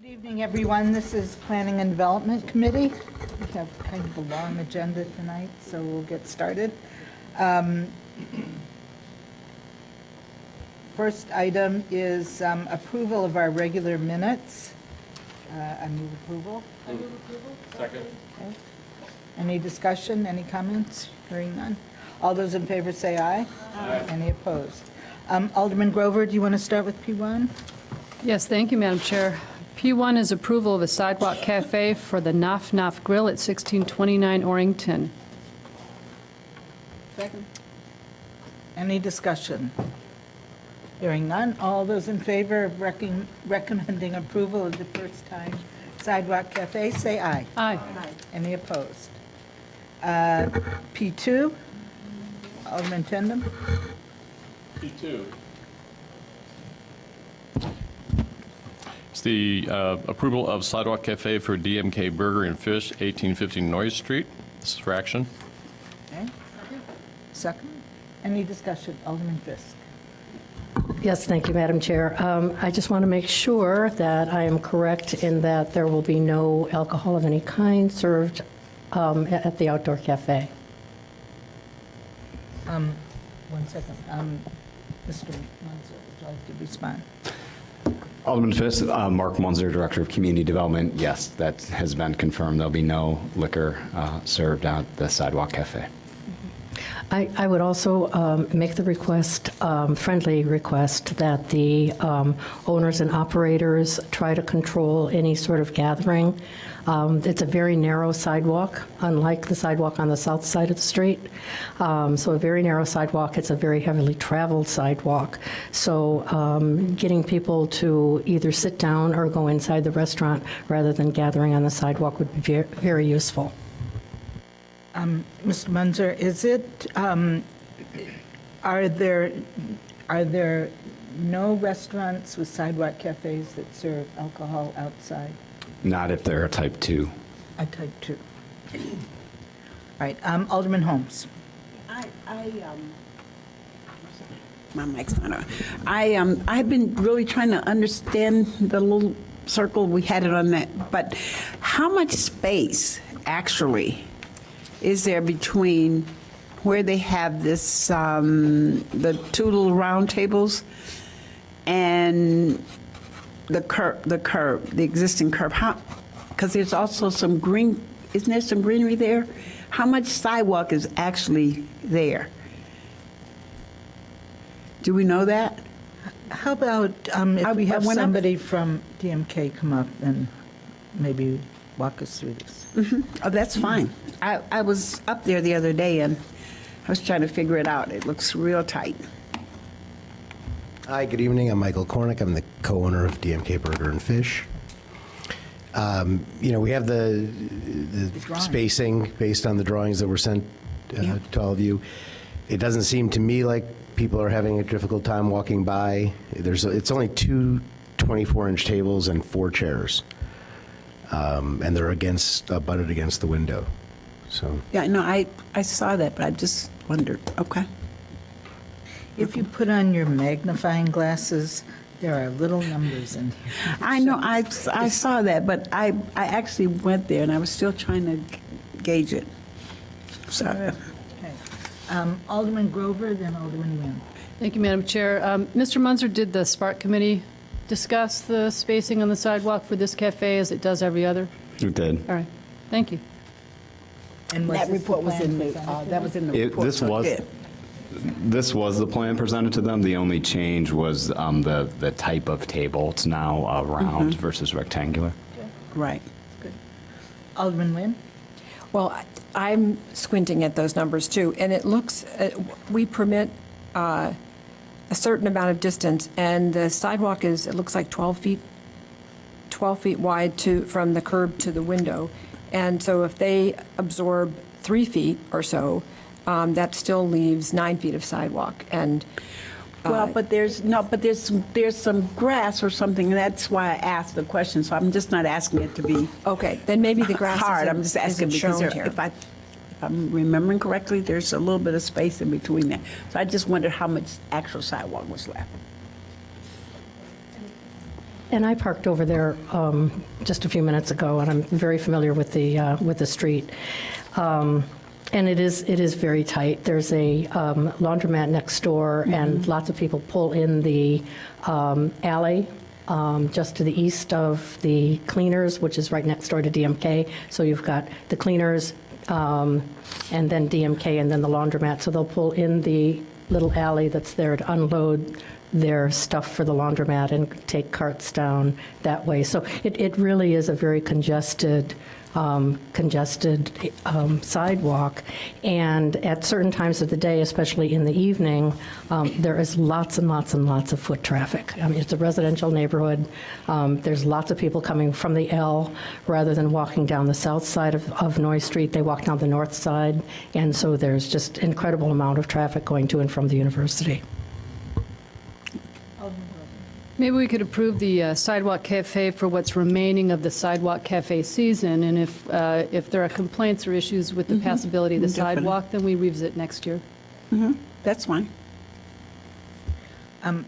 Good evening, everyone. This is Planning and Development Committee. We have kind of a long agenda tonight, so we'll get started. First item is approval of our regular minutes. I move approval. Second. Okay. Any discussion, any comments? Hearing none. All those in favor say aye. Aye. Any opposed? Alderman Grover, do you want to start with P1? Yes, thank you, Madam Chair. P1 is approval of a Sidewalk Cafe for the Naf Naf Grill at 1629 Orrington. Second. Any discussion? Hearing none. All those in favor of recommending approval of the first-time Sidewalk Cafe, say aye. Aye. Any opposed? P2, Alderman Tindem. P2. It's the approval of Sidewalk Cafe for DMK Burger and Fish, 1850 Noyes Street. This is for action. Okay. Second. Any discussion? Alderman Fisk. Yes, thank you, Madam Chair. I just want to make sure that I am correct in that there will be no alcohol of any kind served at the outdoor cafe. 1 second. Mr. Munzer, would you like to respond? Alderman Fisk, Mark Munzer, Director of Community Development. Yes, that has been confirmed. There'll be no liquor served at the Sidewalk Cafe. I would also make the request, friendly request, that the owners and operators try to control any sort of gathering. It's a very narrow sidewalk, unlike the sidewalk on the south side of the street. So a very narrow sidewalk. It's a very heavily traveled sidewalk. So getting people to either sit down or go inside the restaurant rather than gathering on the sidewalk would be very useful. Mr. Munzer, is it, are there no restaurants with sidewalk cafes that serve alcohol outside? Not if they're a type 2. I type 2. All right, Alderman Holmes. My mic's not on. I've been really trying to understand the little circle, we had it on that, but how much space actually is there between where they have this, the two little round tables and the curb, the existing curb? How, because there's also some green, isn't there some greenery there? How much sidewalk is actually there? Do we know that? How about if we have when I'm- somebody from DMK come up and maybe walk us through this? Oh, that's fine. I was up there the other day, and I was trying to figure it out. It looks real tight. Hi, good evening. I'm Michael Kornick. I'm the co-owner of DMK Burger and Fish. We have the spacing based on the drawings that were sent to all of you. It doesn't seem to me like people are having a difficult time walking by. It's only two 24-inch tables and 4 chairs, and they're butted against the window. So Yeah, no, I saw that, but I just wondered. Okay. If you put on your magnifying glasses, there are little numbers in here. I know, I saw that, but I actually went there, and I was still trying to gauge it. So, Okay. Alderman Grover, then Alderman Nguyen. Thank you, Madam Chair. Mr. Munzer, did the Spark Committee discuss the spacing on the sidewalk for this cafe as it does every other? It did. All right, thank you. And that this the report was plan in the, presented? that was in the report. This so was good. this was the plan presented to them. The only change was the type of table. It's now round versus rectangular. Right. Alderman Nguyen? Well, I'm squinting at those numbers too, and it looks, we permit a certain amount of distance, and the sidewalk is, it looks like 12 feet wide from the curb to the window. And so if they absorb 3 feet or so, that still leaves 9 feet of sidewalk. And Well, but there's some grass or something, and that's why I asked the question. So I'm just not asking it to be okay, then maybe the grass hard. I'm just asking isn't because shown here. if I'm remembering correctly, there's a little bit of space in between there. So I just wondered how much actual sidewalk was left. And I parked over there just a few minutes ago, and I'm very familiar with the street. And it is very tight. There's a laundromat next door, and lots of people pull in the alley just to the east of the cleaners, which is right next door to DMK. So you've got the cleaners, and then DMK, and then the laundromat. So they'll pull in the little alley that's there to unload their stuff for the laundromat and take carts down that way. So it really is a very congested sidewalk, and at certain times of the day, especially in the evening, there is lots and lots and lots of foot traffic. I mean, it's a residential neighborhood. There's lots of people coming from the L rather than walking down the south side of Noy Street. They walk down the north side, and so there's just incredible amount of traffic going to and from the university. Maybe we could approve the Sidewalk Cafe for what's remaining of the Sidewalk Cafe season, and if there are complaints or issues with the passability of the Definitely. sidewalk, then we revisit next year. That's fine.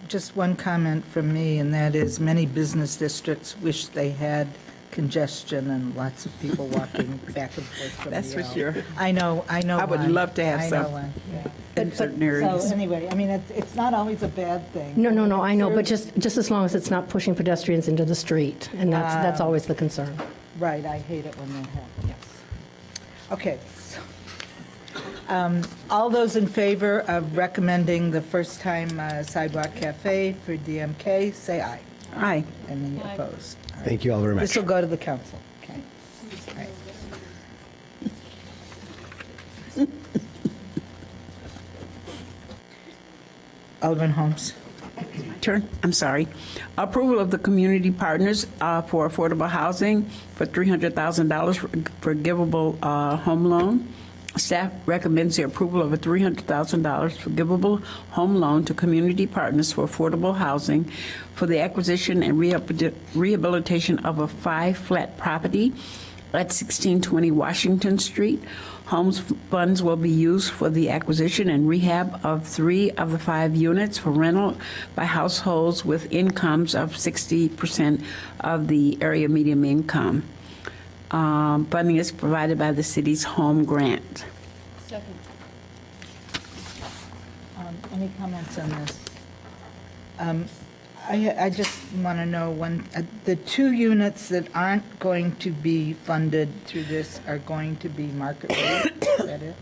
Just one comment from me, and that is many business districts wish they had congestion and lots of people walking back and forth from That's the for L. sure. I know I would one. love to have I know some. one, yeah. In certain areas. So anyway, I mean, it's not always a bad thing. No, I know, but just as long as it's not pushing pedestrians into the street, and that's always the concern. Right, I hate it when that happens, yes. Okay. All those in favor of recommending the first-time Sidewalk Cafe for DMK, say aye. Aye. Any opposed? All right. Thank you all very much. This will go to the council, okay. All right. Alderman Holmes. Turn, I'm sorry. Approval of the community partners for affordable housing for $300,000 for forgivable home loan. Staff recommends the approval of a $300,000 forgivable home loan to community partners for affordable housing for the acquisition and rehabilitation of a 5-flat property at 1620 Washington Street. Homes funds will be used for the acquisition and rehab of 3 of the 5 units for rental by households with incomes of 60% of the area median income. Funding is provided by the city's home grant. Second. Any comments on this? I just want to know, the 2 units that aren't going to be funded through this are going to be market rate, is that it?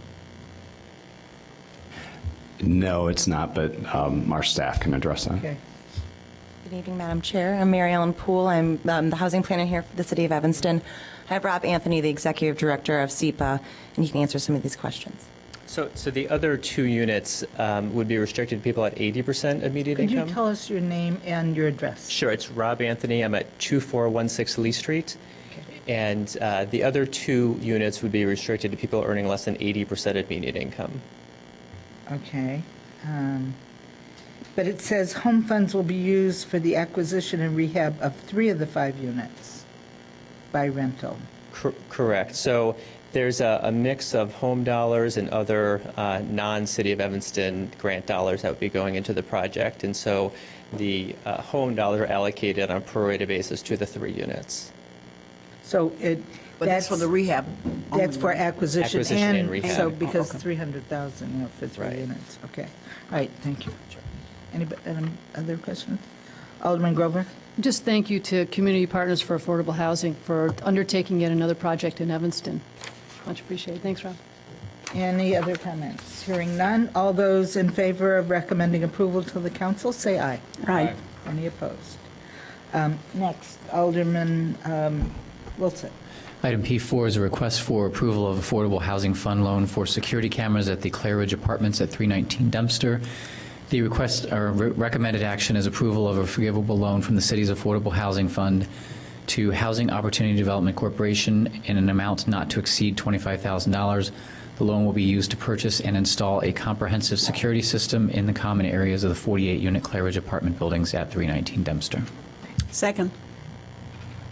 No, it's not, but our staff can address that. Okay. Good evening, Madam Chair. I'm Mary Ellen Poole. I'm the housing planner here for the City of Evanston. I have Rob Anthony, the Executive Director of SEPA, and he can answer some of these questions. So the other 2 units would be restricted to people at 80% of median Could you income? tell us your name and your address? Sure, it's Rob Anthony. I'm at 2416 Lee Street. And the other 2 units would be restricted to people earning less than 80% of median income. Okay. But it says home funds will be used for the acquisition and rehab of 3 of the 5 units by rental. Correct. So there's a mix of home dollars and other non-City of Evanston grant dollars that would be going into the project. And so the home dollars are allocated on a prorated basis to the 3 units. So But that's for the rehab. That's for acquisition Acquisition and and, rehab. so because Okay. 300,000, for 3 Right. units, okay. All right, thank you. Any other questions? Alderman Grover? Just thank you to Community Partners for Affordable Housing for undertaking yet another project in Evanston. Much appreciated. Thanks, Rob. Any other comments? Hearing none, all those in favor of recommending approval to the council, say aye. Aye. Any opposed? Next, Alderman Wilson. Item P4 is a request for approval of Affordable Housing Fund loan for security cameras at the Clare Ridge Apartments at 319 Dempster. The request or recommended action is approval of a forgivable loan from the city's Affordable Housing Fund to Housing Opportunity Development Corporation in an amount not to exceed $25,000. The loan will be used to purchase and install a comprehensive security system in the common areas of the 48-unit Clare Ridge apartment buildings at 319 Dempster. Second.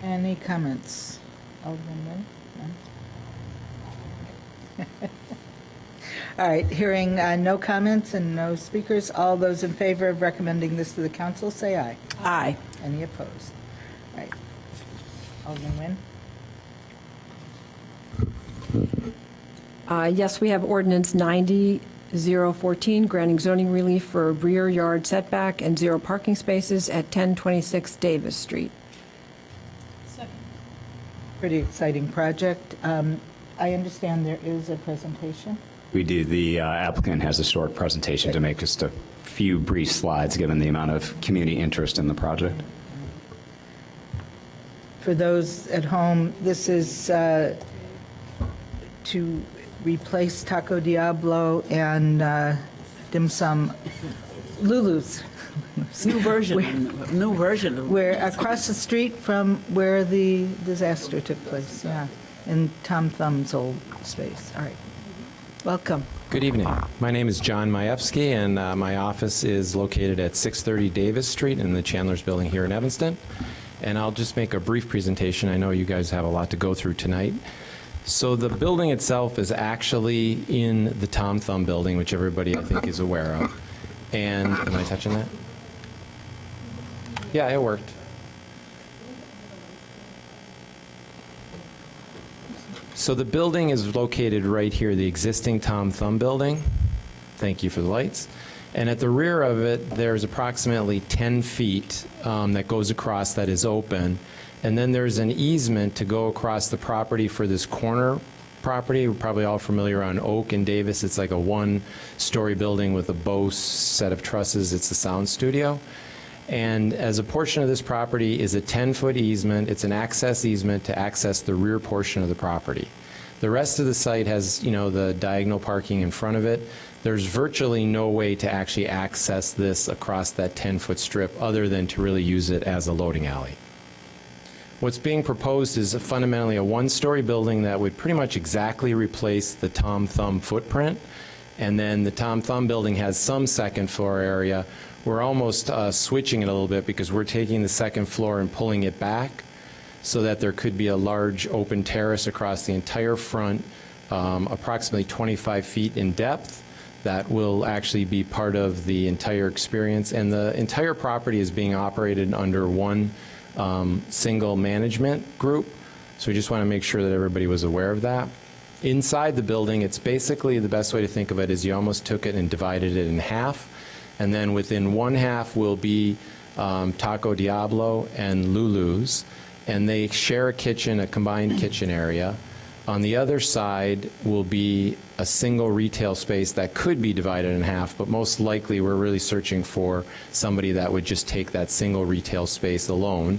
Any comments? Alderman Moon? No? All right, hearing no comments and no speakers, all those in favor of recommending this to the council, say aye. Aye. Any opposed? Alderman Nguyen? Yes, we have ordinance 90-014, granting zoning relief for rear yard setback and 0 parking spaces at 1026 Davis Street. Pretty exciting project. I understand there is a presentation. We do. The applicant has a short presentation to make, just a few brief slides, given the amount of community interest in the project. For those at home, this is to replace Taco Diablo and dim sum Lulu's. New version of. We're across the street from where the disaster took place, yeah, in Tom Thumb's old space. All right. Welcome. Good evening. My name is John Majewski, and my office is located at 630 Davis Street in the Chandler's Building here in Evanston. And I'll just make a brief presentation. I know you guys have a lot to go through tonight. So the building itself is actually in the Tom Thumb building, which everybody, I think, is aware of. And, am I touching that? Yeah, it worked. So the building is located right here, the existing Tom Thumb building. Thank you for the lights. And at the rear of it, there's approximately 10 feet that goes across that is open. And then there's an easement to go across the property for this corner property. We're probably all familiar on Oak and Davis. It's like a one-story building with a Bose set of trusses. It's a sound studio. And as a portion of this property is a 10-foot easement. It's an access easement to access the rear portion of the property. The rest of the site has, the diagonal parking in front of it. There's virtually no way to actually access this across that 10-foot strip other than to really use it as a loading alley. What's being proposed is fundamentally a one-story building that would pretty much exactly replace the Tom Thumb footprint. And then the Tom Thumb building has some second floor area. We're almost switching it a little bit because we're taking the second floor and pulling it back so that there could be a large open terrace across the entire front, approximately 25 feet in depth. That will actually be part of the entire experience. And the entire property is being operated under one single management group. So we just want to make sure that everybody was aware of that. Inside the building, it's basically, the best way to think of it is you almost took it and divided it in half. And then within one half will be Taco Diablo and Lulu's. And they share a kitchen, a combined kitchen area. On the other side will be a single retail space that could be divided in half, but most likely we're really searching for somebody that would just take that single retail space alone.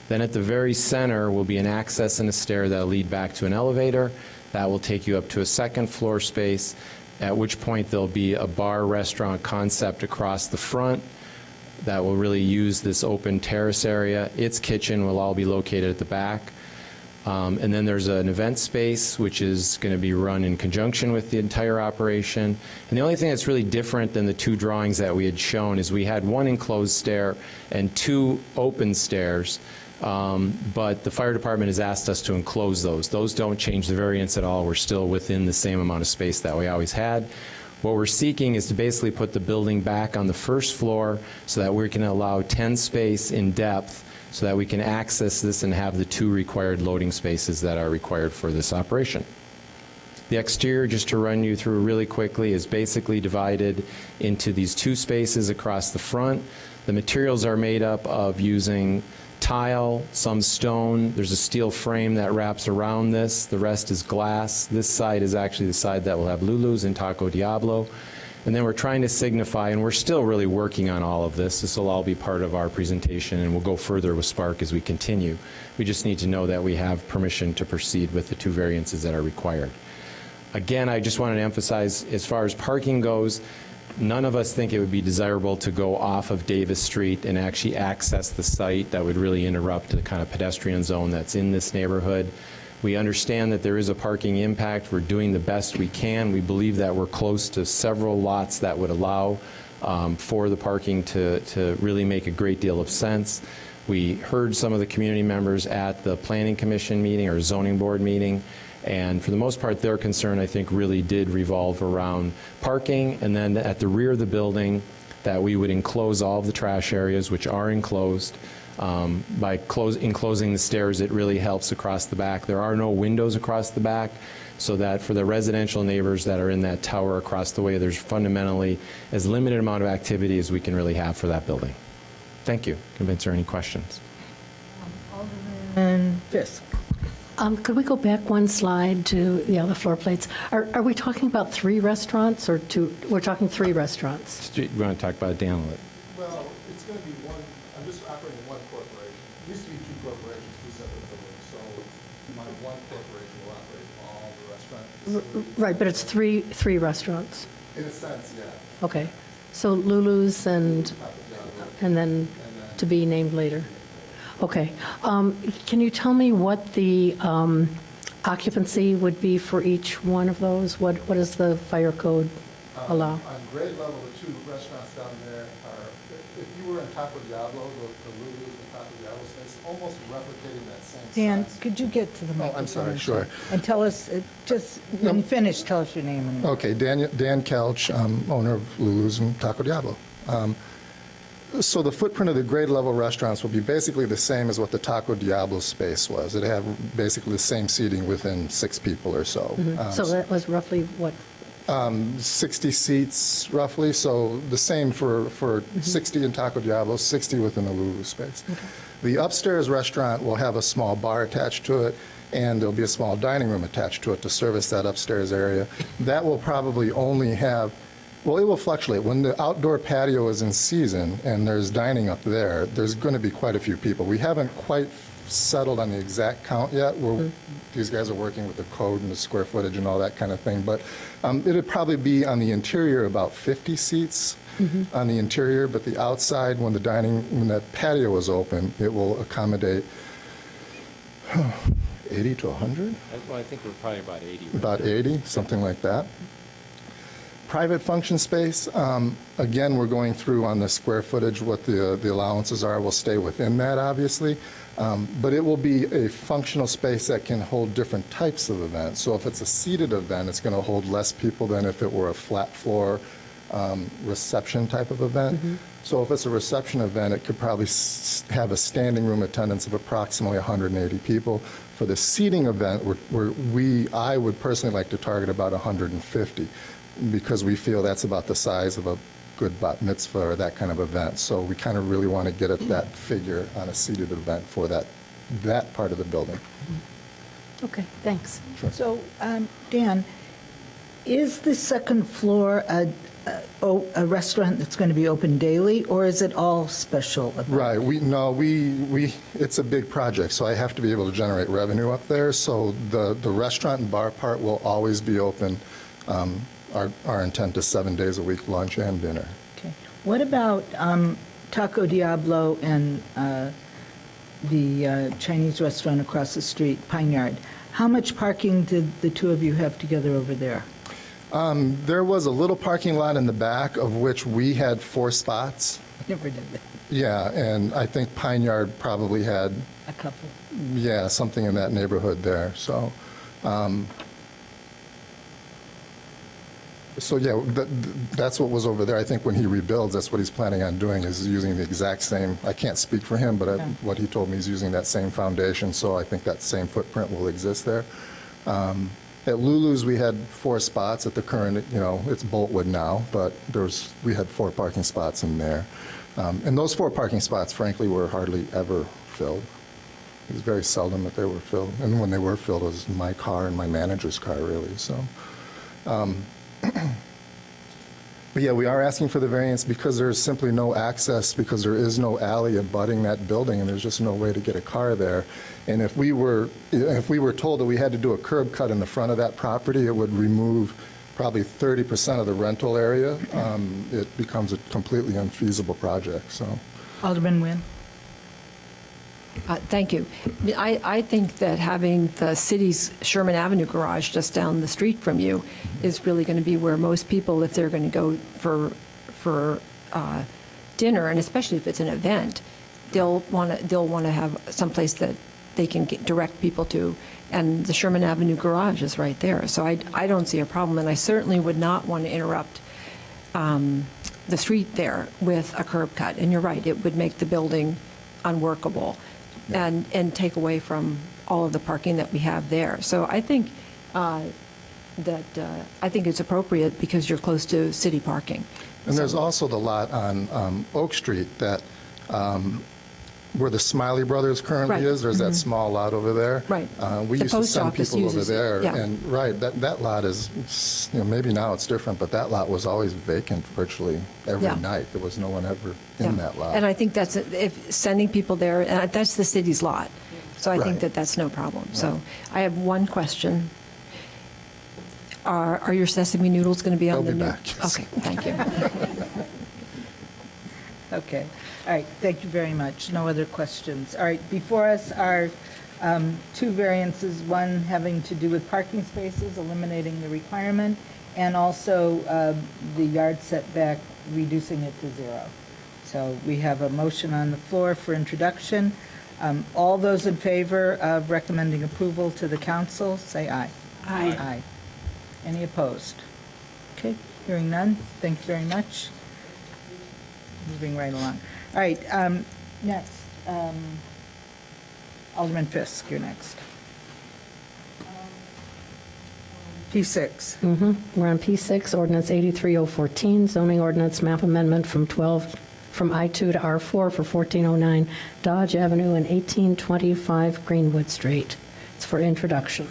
Then at the very center will be an access and a stair that will lead back to an elevator. That will take you up to a second floor space, at which point there'll be a bar restaurant concept across the front that will really use this open terrace area. Its kitchen will all be located at the back. And then there's an event space, which is going to be run in conjunction with the entire operation. And the only thing that's really different than the two drawings that we had shown is we had one enclosed stair and two open stairs, but the fire department has asked us to enclose those. Those don't change the variance at all. We're still within the same amount of space that we always had. What we're seeking is to basically put the building back on the first floor so that we can allow 10 space in depth so that we can access this and have the two required loading spaces that are required for this operation. The exterior, just to run you through really quickly, is basically divided into these two spaces across the front. The materials are made up of using tile, some stone. There's a steel frame that wraps around this. The rest is glass. This side is actually the side that will have Lulu's and Taco Diablo. And then we're trying to signify, and we're still really working on all of this. This will all be part of our presentation, and we'll go further with Spark as we continue. We just need to know that we have permission to proceed with the two variances that are required. Again, I just wanted to emphasize, as far as parking goes, none of us think it would be desirable to go off of Davis Street and actually access the site. That would really interrupt the kind of pedestrian zone that's in this neighborhood. We understand that there is a parking impact. We're doing the best we can. We believe that we're close to several lots that would allow for the parking to really make a great deal of sense. We heard some of the community members at the Planning Commission meeting or Zoning Board meeting, and for the most part, their concern, I think, really did revolve around parking. And then at the rear of the building, that we would enclose all of the trash areas, which are enclosed. By enclosing the stairs, it really helps across the back. There are no windows across the back, so that for the residential neighbors that are in that tower across the way, there's fundamentally as limited amount of activity as we can really have for that building. Thank you. Can answer any questions. And Fisk. Could we go back one slide to the other floor plates? Are we talking about 3 restaurants or 2? We're talking 3 restaurants. We want to talk about Dan a little. Well, it's going to be one, I'm just operating one corporation. It used to be 2 corporations, 2 separate buildings, so my one corporation will operate all the restaurant facilities. Right, but it's 3 restaurants. In a sense, yeah. Okay. So Lulu's and then to be named later. Okay. Can you tell me what the occupancy would be for each one of those? What does the fire code allow? On grade level, the 2 restaurants down there are, if you were in Taco Diablo, the Lulu's and Taco Diablo space, almost replicating that same Dan, size. could you get to the microphone? I'm sorry, sure. And tell us, just when you finish, tell us your name. And Okay, Dan Couch, owner of Lulu's and Taco Diablo. So the footprint of the grade level restaurants will be basically the same as what the Taco Diablo space was. It'd have basically the same seating within 6 people or so. So that was roughly what? 60 seats roughly, so the same for 60 in Taco Diablo, 60 within the Lulu space. The upstairs restaurant will have a small bar attached to it, and there'll be a small dining room attached to it to service that upstairs area. That will probably only have, well, it will fluctuate. When the outdoor patio is in season and there's dining up there, there's going to be quite a few people. We haven't quite settled on the exact count yet. These guys are working with the code and the square footage and all that kind of thing, but it'd probably be on the interior about 50 seats on the interior, but the outside, when that patio is open, it will accommodate 80 to 100? Well, I think we're probably about 80. About 80, something like that. Private function space, again, we're going through on the square footage what the allowances are. We'll stay within that, obviously. But it will be a functional space that can hold different types of events. So if it's a seated event, it's going to hold less people than if it were a flat floor reception type of event. So if it's a reception event, it could probably have a standing room attendance of approximately 180 people. For the seating event, I would personally like to target about 150, because we feel that's about the size of a good bat mitzvah or that kind of event. So we kind of really want to get at that figure on a seated event for that part of the building. Okay, thanks. So, Dan, is the second floor a restaurant that's going to be open daily, or is it all special events? Right. It's a big project, so I have to be able to generate revenue up there. So the restaurant and bar part will always be open. Our intent is 7 days a week, lunch and dinner. Okay. What about Taco Diablo and the Chinese restaurant across the street, Pine Yard? How much parking did the 2 of you have together over there? There was a little parking lot in the back, of which we had 4 spots. Never did that. Yeah, and I think Pine Yard probably had, A couple. yeah, something in that neighborhood there. So, yeah, that's what was over there. I think when he rebuilds, that's what he's planning on doing, is using the exact same, I can't speak for him, but what he told me, he's using that same foundation, so I think that same footprint will exist there. At Lulu's, we had 4 spots at the current, it's Boltwood now, but we had 4 parking spots in there. And those 4 parking spots, frankly, were hardly ever filled. It was very seldom that they were filled. And when they were filled, it was my car and my manager's car, really, so. But yeah, we are asking for the variance because there's simply no access, because there is no alley abutting that building, and there's just no way to get a car there. And if we were told that we had to do a curb cut in the front of that property, it would remove probably 30% of the rental area. It becomes a completely unfeasible project, so. Alderman Nguyen? Thank you. I think that having the city's Sherman Avenue garage just down the street from you is really going to be where most people, if they're going to go for dinner, and especially if it's an event, they'll want to have someplace that they can direct people to, and the Sherman Avenue garage is right there. So I don't see a problem, and I certainly would not want to interrupt the street there with a curb cut. And you're right, it would make the building unworkable and take away from all of the parking that we have there. So I think I think it's appropriate because you're close to city parking. And there's also the lot on Oak Street that, where the Smiley Brothers currently Right. is, there's that small lot over there. Right. We The used to post send office people over uses it, there. yeah. And, right, that lot is, maybe now it's different, but that lot was always vacant virtually every Yeah. night. There was no one ever Yeah. in that lot. And I think that's, if sending people there, and that's the city's lot. So I think Right. that that's no problem. So I have one question. Are your sesame noodles going to be on the They'll be new? back, yes. Okay, thank you. Okay, all right, thank you very much. No other questions. All right, before us are two variances, one having to do with parking spaces, eliminating the requirement, and also the yard setback, reducing it to 0. So we have a motion on the floor for introduction. All those in favor of recommending approval to the council, say aye. Aye. Aye. Any opposed? Okay, hearing none, thank you very much. Moving right along. All right, next, Alderman Fisk, you're next. P6. We're on P6, ordinance 83014, zoning ordinance map amendment from I-2 to R4 for 1409 Dodge Avenue and 1825 Greenwood Street. It's for introduction.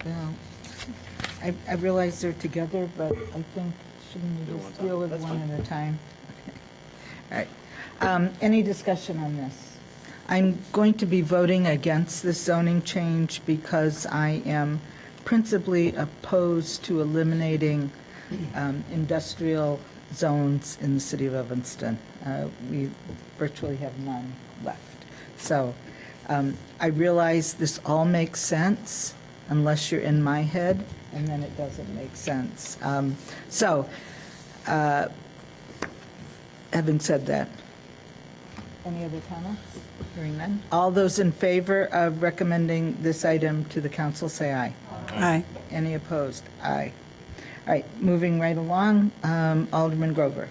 Well, I realize they're together, but I think, shouldn't we just deal with one at a time? All right. Any discussion on this? I'm going to be voting against this zoning change because I am principally opposed to eliminating industrial zones in the city of Evanston. We virtually have none left. So I realize this all makes sense unless you're in my head, and then it doesn't make sense. Having said that, any other comments? Hearing none. All those in favor of recommending this item to the council, say aye. Aye. Any opposed? Aye. All right, moving right along, Alderman Grover,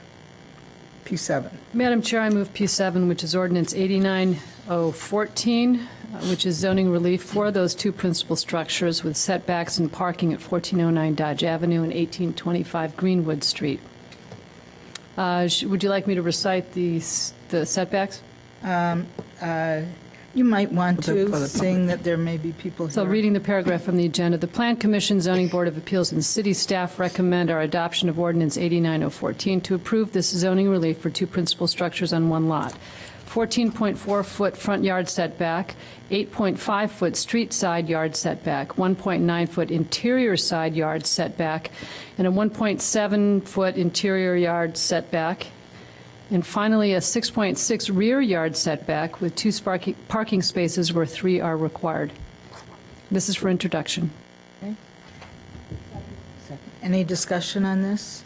P7. Madam Chair, I move P7, which is ordinance 89014, which is zoning relief for those two principal structures with setbacks and parking at 1409 Dodge Avenue and 1825 Greenwood Street. Would you like me to recite the setbacks? You might want For to, the seeing that there may be people here. So reading the paragraph from the agenda, the Plan Commission, Zoning Board of Appeals, and city staff recommend our adoption of ordinance 89014 to approve this zoning relief for two principal structures on one lot. 14.4-foot front yard setback, 8.5-foot street side yard setback, 1.9-foot interior side yard setback, and a 1.7-foot interior yard setback. And finally, a 6.6 rear yard setback with 2 parking spaces where 3 are required. This is for introduction. Okay. Any discussion on this?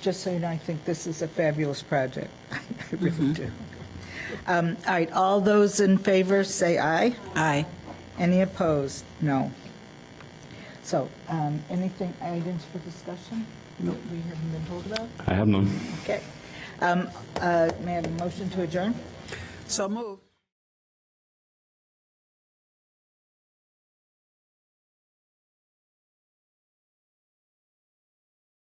Just so you know, I think this is a fabulous project. I really do. All right, all those in favor, say aye. Aye. Any opposed? No. So, anything, items for discussion? No. We haven't been told about? I have none. Okay. May I have a motion to adjourn? So moved.